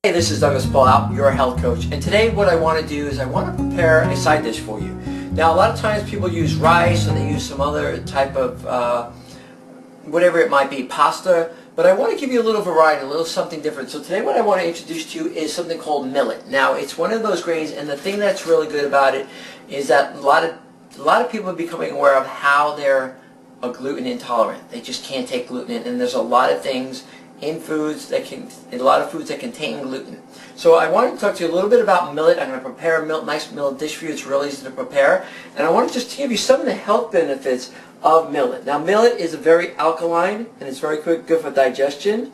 Hey, this is Douglas Paul, your health coach, and today what I want to do is I want to prepare a side dish for you. Now, a lot of times people use rice and they use some other type of whatever it might be, pasta, but I want to give you a little variety, a little something different. So today what I want to introduce to you is something called millet. Now, it's one of those grains, and the thing that's really good about it is that a lot of people are becoming aware of how they're gluten intolerant. They just can't take gluten, and there's a lot of things in foods that contain gluten. So I wanted to talk to you a little bit about millet. I'm going to prepare a nice millet dish for you. It's really easy to prepare. And I want to just give you some of the health benefits of millet. Now, millet is very alkaline, and it's very good for digestion.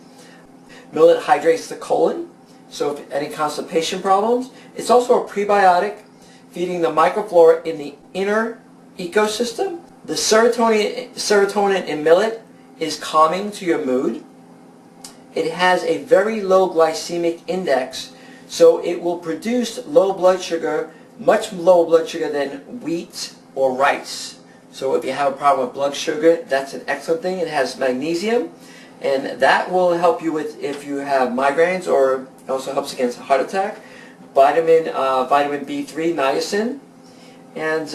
Millet hydrates the colon, so if any constipation problems. It's also a prebiotic, feeding the microflora in the inner ecosystem. The serotonin in millet is calming to your mood. It has a very low glycemic index, so it will produce low blood sugar, much lower blood sugar than wheat or rice. So if you have a problem with blood sugar, that's an excellent thing. It has magnesium, and that will help you with if you have migraines, or it also helps against a heart attack. Vitamin B3, niacin, and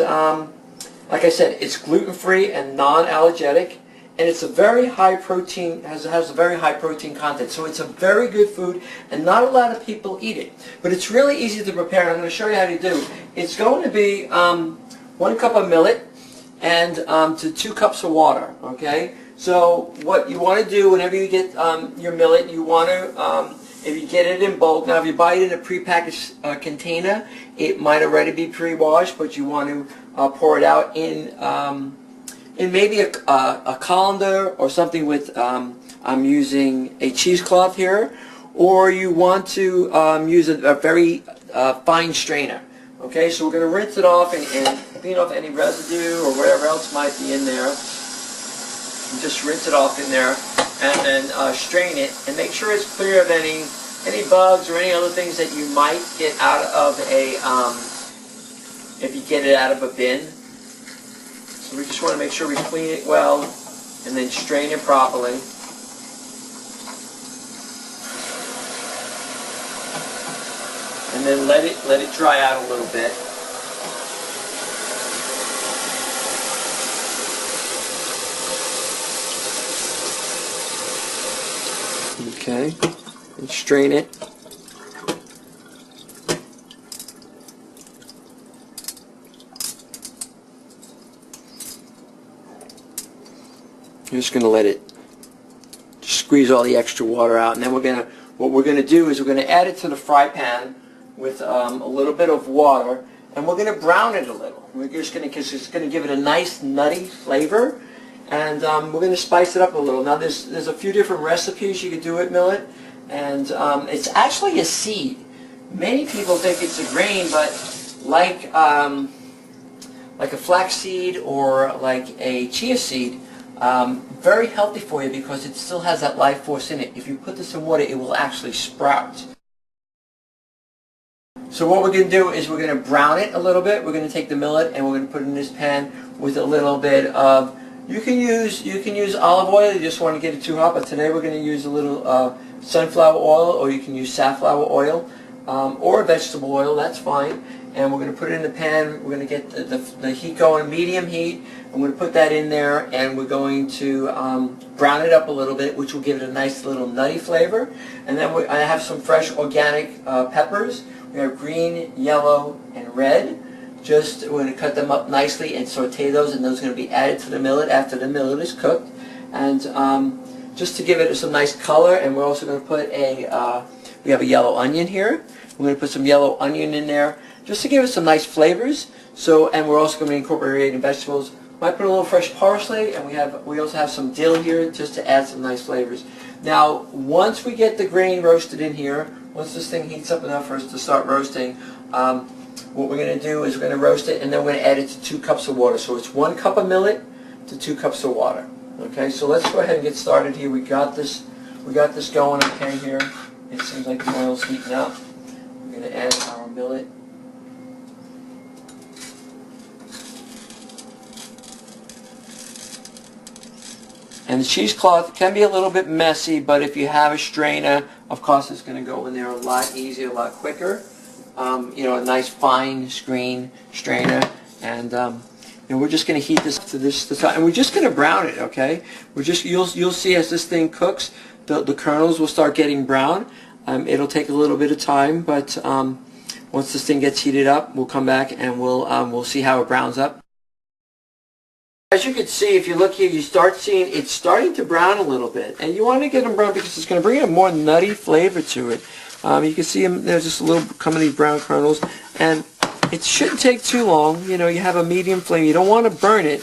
like I said, it's gluten-free and non-allergenic. And it's a very high protein, has a very high protein content. So it's a very good food, and not a lot of people eat it. But it's really easy to prepare, and I'm going to show you how to do. It's going to be 1 cup of millet and to 2 cups of water. Okay. So what you want to do whenever you get your millet, you want to, if you get it in bulk. Now, if you buy it in a prepackaged container, it might already be pre-washed, but you want to pour it out in maybe a colander or something with, I'm using a cheesecloth here, or you want to use a very fine strainer. Okay, so we're going to rinse it off and clean off any residue or whatever else might be in there. And just rinse it off in there, and then strain it, and make sure it's clear of any bugs or any other things that you might get out of a, if you get it out of a bin. So we just want to make sure we clean it well and then strain it properly. And then let it dry out a little bit. Okay, and strain it. You're just going to let it squeeze all the extra water out, and then what we're going to do is we're going to add it to the fry pan with a little bit of water, and we're going to brown it a little. We're just going to, because it's going to give it a nice nutty flavor, and we're going to spice it up a little. Now there's a few different recipes you could do with millet, and it's actually a seed. Many people think it's a grain, but like a flax seed or like a chia seed. Very healthy for you because it still has that life force in it. If you put this in water, it will actually sprout. So what we're going to do is we're going to brown it a little bit. We're going to take the millet and we're going to put it in this pan with a little bit of, you can use olive oil. You just want to get it too hot, but today we're going to use a little sunflower oil, or you can use safflower oil or vegetable oil. That's fine. And we're going to put it in the pan. We're going to get the heat going, medium heat. I'm going to put that in there, and we're going to brown it up a little bit, which will give it a nice little nutty flavor. And then I have some fresh organic peppers. We have green, yellow, and red. We're going to cut them up nicely and saute those, and those are going to be added to the millet after the millet is cooked. And just to give it some nice color, and we're also going to put we have a yellow onion here. We're going to put some yellow onion in there, just to give it some nice flavors. And we're also going to be incorporating vegetables. Might put a little fresh parsley, and we also have some dill here just to add some nice flavors. Now, once we get the grain roasted in here, once this thing heats up enough for us to start roasting, what we're going to do is we're going to roast it, and then we're going to add it to 2 cups of water. So it's 1 cup of millet to 2 cups of water. Okay, so let's go ahead and get started here. We got this going. Okay, here it seems like the oil's heating up. We're going to add our millet. And the cheesecloth can be a little bit messy, but if you have a strainer, of course it's going to go in there a lot easier, a lot quicker. You know, a nice fine screen strainer, and you know, we're just going to heat this to this side, and we're just going to brown it. Okay, you'll see as this thing cooks, the kernels will start getting brown. It'll take a little bit of time, but once this thing gets heated up, we'll come back and we'll see how it browns up. As you can see, if you look here, you start seeing it's starting to brown a little bit, and you want to get them brown because it's going to bring a more nutty flavor to it. You can see them, there's just a little coming these brown kernels, and it shouldn't take too long. You know, you have a medium flame. You don't want to burn it.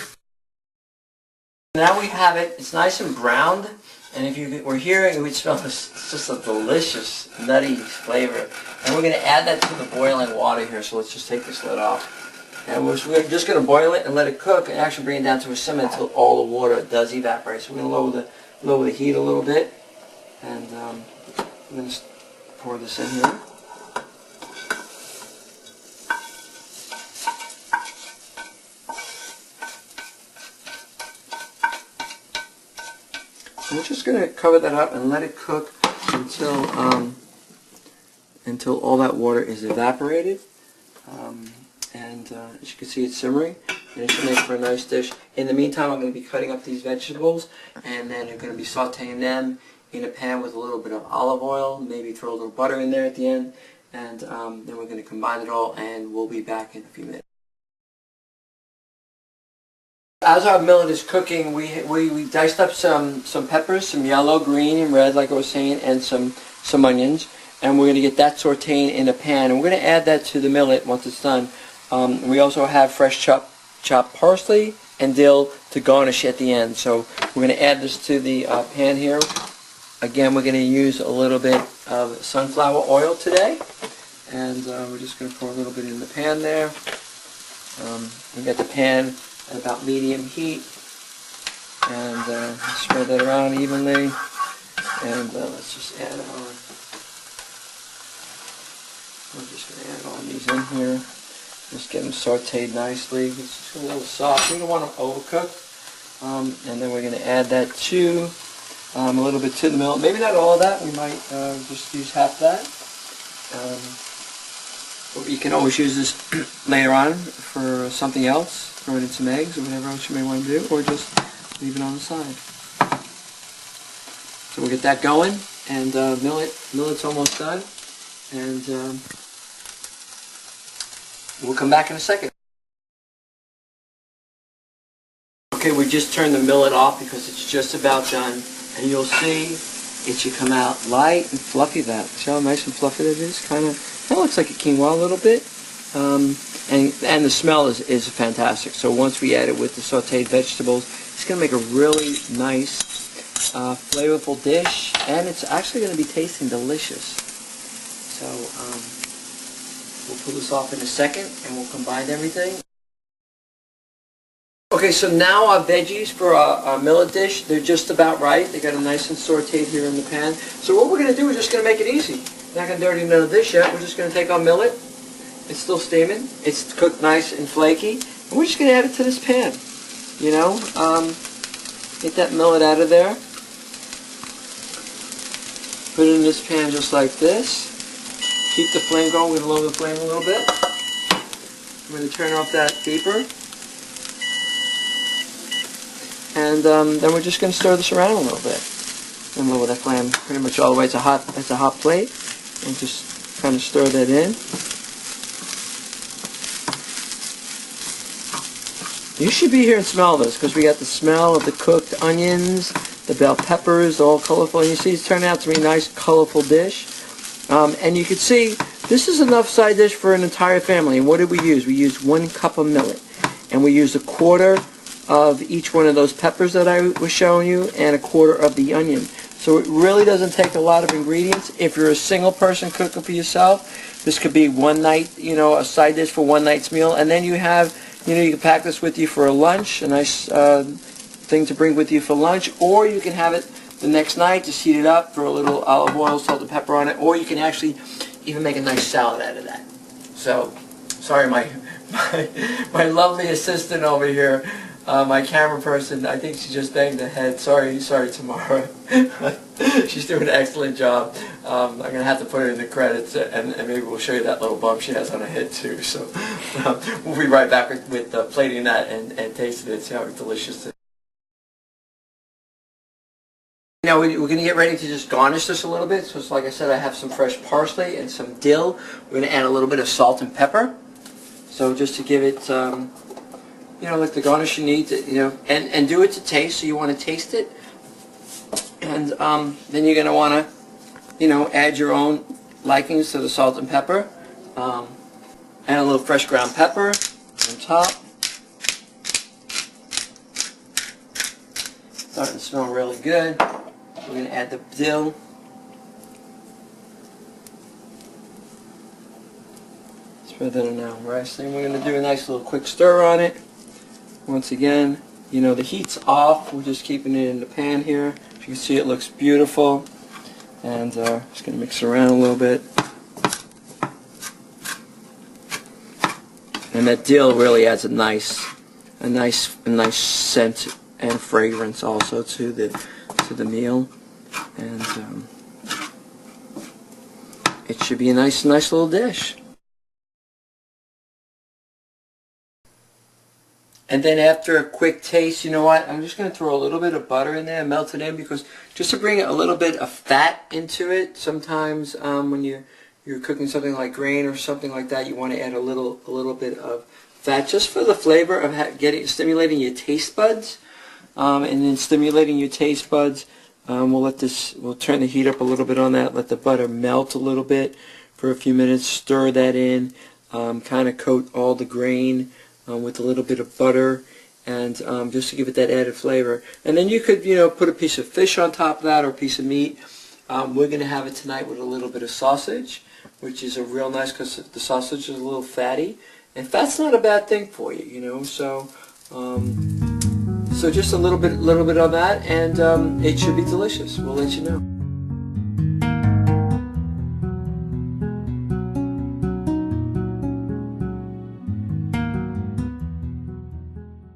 Now we have it. It's nice and browned, and if you were hearing, it would smell this. It's just a delicious, nutty flavor. And we're going to add that to the boiling water here. So let's just take this lid off. And we're just going to boil it and let it cook and actually bring it down to a simmer until all the water does evaporate. So we're going to lower the heat a little bit, and I'm going to pour this in here. And we're just going to cover that up and let it cook until all that water is evaporated. As you can see, it's simmering, and it should make for a nice dish. In the meantime, I'm going to be cutting up these vegetables, and then you're going to be sauteing them in a pan with a little bit of olive oil, maybe throw a little butter in there at the end, and then we're going to combine it all, and we'll be back in a few minutes. As our millet is cooking, we diced up some peppers, some yellow, green, and red, like I was saying, and some onions, and we're going to get that sauteing in a pan, and we're going to add that to the millet once it's done. We also have fresh chopped parsley and dill to garnish at the end. So we're going to add this to the pan here. Again, we're going to use a little bit of sunflower oil today, and we're just going to pour a little bit in the pan there. We got the pan at about medium heat, and spread that around evenly. And let's just add our. We're just going to add all these in here. Just get them sauteed nicely. It's a little soft. We don't want them overcooked. And then we're going to add that to a little bit to the millet. Maybe not all of that. We might just use half that. But you can always use this later on for something else. Throw it in some eggs or whatever else you may want to do, or just leave it on the side. So we'll get that going. And millet's almost done. And we'll come back in a second. Okay, we just turned the millet off because it's just about done, and you'll see it should come out light and fluffy. See how nice and fluffy that is? Kind of looks like a quinoa a little bit, and the smell is fantastic. So once we add it with the sautéed vegetables, it's going to make a really nice, flavorful dish, and it's actually going to be tasting delicious. So we'll pull this off in a second, and we'll combine everything. Okay, so now our veggies for our millet dish, they're just about right. They got a nice and sauteed here in the pan. So what we're going to do, we're just going to make it easy. We're not going to dirty none of this yet. We're just going to take our millet. It's still steaming. It's cooked nice and flaky. And we're just going to add it to this pan. You know, get that millet out of there. Put it in this pan just like this. Keep the flame going. We're going to lower the flame a little bit. I'm going to turn off that beeper. And then we're just going to stir this around a little bit. And lower that flame pretty much all the way. It's a hot plate. And just kind of stir that in. You should be here and smell this, because we got the smell of the cooked onions, the bell peppers, all colorful. And you see it's turned out to be a nice, colorful dish. And you can see this is enough side dish for an entire family. And what did we use? We used 1 cup of millet. And we used 1/4 of each one of those peppers that I was showing you, and 1/4 of the onion. So it really doesn't take a lot of ingredients. If you're a single person cooking for yourself, this could be one night, you know, a side dish for one night's meal. And then you have, you know, you can pack this with you for a lunch, a nice thing to bring with you for lunch, or you can have it the next night, just heat it up, throw a little olive oil, salt and pepper on it, or you can actually even make a nice salad out of that. So, sorry, my lovely assistant over here. My camera person, I think she just banged the head. Sorry, Tamara. She's doing an excellent job. I'm going to have to put her in the credits, and maybe we'll show you that little bump she has on her head too. So we'll be right back with plating that and tasting it, see how delicious it is. Now we're going to get ready to just garnish this a little bit. So it's like I said, I have some fresh parsley and some dill. We're going to add a little bit of salt and pepper. So just to give it, you know, like the garnish you need, to, you know, and do it to taste. So you want to taste it, and then you're going to want to, you know, add your own likings to the salt and pepper. Add a little fresh ground pepper on top. Starting to smell really good. We're going to add the dill. Spread that on our rice. Then we're going to do a nice little quick stir on it. Once again, you know, the heat's off. We're just keeping it in the pan here. As you can see, it looks beautiful. And just going to mix it around a little bit. And that dill really adds a nice scent and fragrance also to the meal. And it should be a nice little dish. And then after a quick taste, you know what, I'm just going to throw a little bit of butter in there, melt it in, because just to bring a little bit of fat into it. Sometimes when you're cooking something like grain or something like that, you want to add a little bit of fat, just for the flavor of stimulating your taste buds. And then stimulating your taste buds, we'll turn the heat up a little bit on that, let the butter melt a little bit for a few minutes, stir that in, kind of coat all the grain with a little bit of butter, and just to give it that added flavor. And then you could, you know, put a piece of fish on top of that, or a piece of meat. We're going to have it tonight with a little bit of sausage, which is a real nice, because the sausage is a little fatty, and fat's not a bad thing for you, you know. So so just a little bit on that, and it should be delicious. We'll let you know.